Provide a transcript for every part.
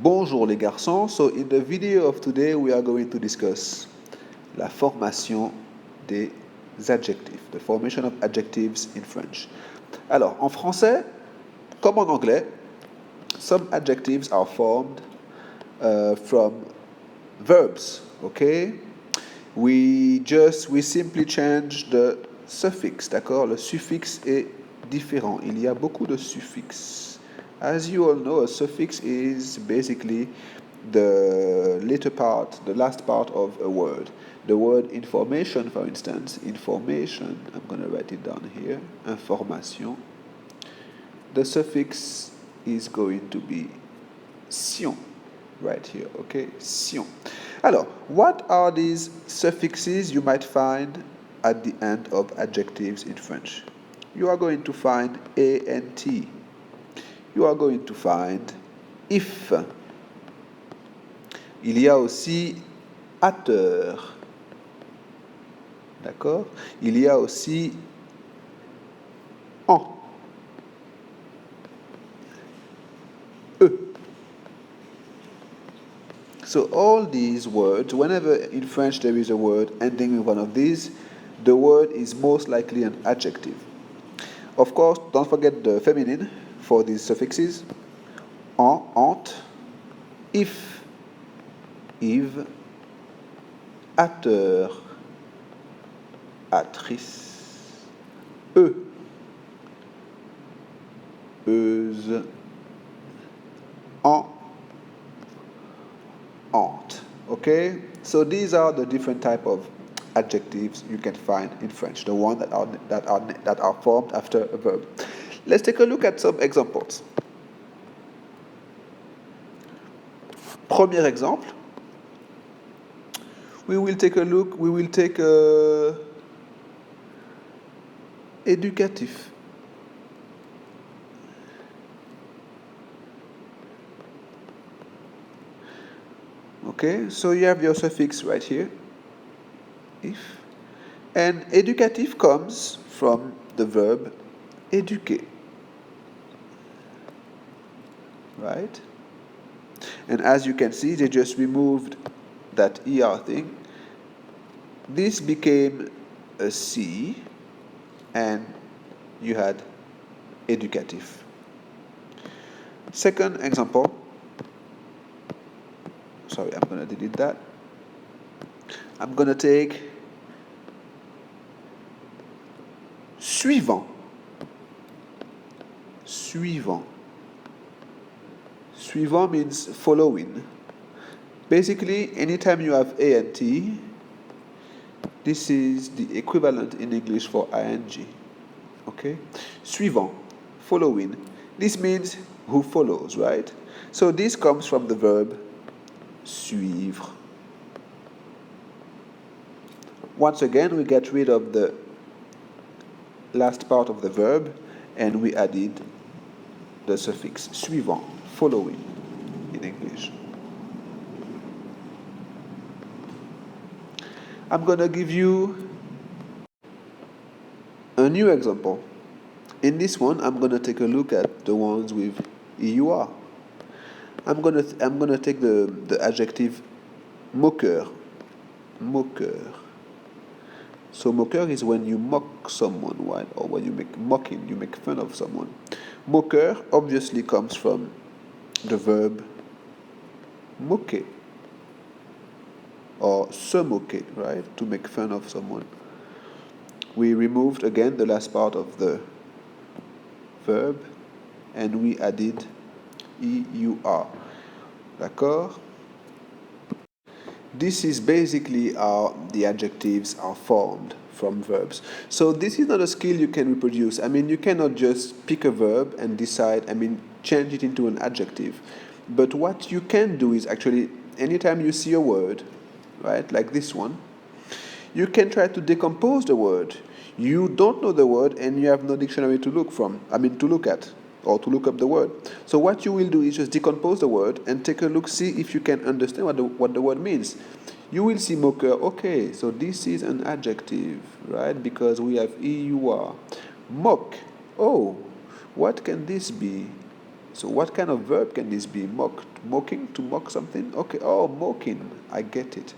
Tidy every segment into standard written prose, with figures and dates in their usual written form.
Bonjour les garçons. So in the video of today we are going to discuss la formation des adjectifs, the formation of adjectives in French. Alors en français, comme en anglais, some adjectives are formed from verbs, okay? We simply change the suffix, d'accord? Le suffixe est différent. Il y a beaucoup de suffixes. As you all know, a suffix is basically the later part, the last part of a word. The word information, for instance, information, I'm going to write it down here, information. The suffix is going to be sion, right here, okay? Sion. Alors, what are these suffixes you might find at the end of adjectives in French? You are going to find ant. You are going to find if. Il y a aussi ateur. D'accord? Il y a aussi en. E. So all these words, whenever in French there is a word ending with one of these, the word is most likely an adjective. Of course, don't forget the feminine for these suffixes. En, ant, if, Yves, ateur, actrice, euse, en, ant. Okay? So these are the different type of adjectives you can find in French, the ones that are formed after a verb. Let's take a look at some examples. Premier exemple. We will take éducatif. Okay, so you have your suffix right here, if. And éducatif comes from the verb éduquer. Right? And as you can see, they just removed that ER thing. This became a C, and you had éducatif. Second example. Sorry, I'm going to delete that. I'm going to take suivant. Suivant. Suivant means following. Basically, anytime you have ant, this is the equivalent in English for ing. Okay? Suivant, following. This means who follows, right? So this comes from the verb suivre. Once again, we get rid of the last part of the verb and we added the suffix suivant, following in English. I'm going to give you a new example. In this one, I'm going to take a look at the ones with EUR. I'm going to take the adjective moqueur. Moqueur. So moqueur is when you mock someone, right? Or when you make mocking, you make fun of someone. Moqueur obviously comes from the verb moquer. Or se moquer, right? To make fun of someone. We removed again the last part of the verb and we added EUR. D'accord? This is basically how the adjectives are formed from verbs. So this is not a skill you can reproduce. I mean, you cannot just pick a verb and decide, change it into an adjective. But what you can do is actually, anytime you see a word, right, like this one, you can try to decompose the word. You don't know the word and you have no dictionary to look at, or to look up the word. So what you will do is just decompose the word and take a look, see if you can understand what the word means. You will see moqueur, okay, so this is an adjective, right? Because we have EUR. Mock, oh, what can this be? So what kind of verb can this be? Mocked, mocking, to mock something? Okay, oh, mocking, I get it.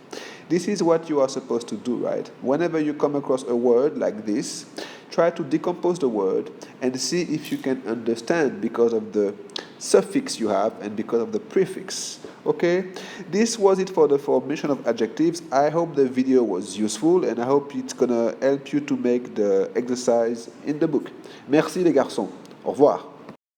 This is what you are supposed to do, right? Whenever you come across a word like this, try to decompose the word and see if you can understand because of the suffix you have and because of the prefix. Okay, this was it for the formation of adjectives. I hope the video was useful and I hope it's gonna help you to make the exercise in the book. Merci les garçons. Au revoir.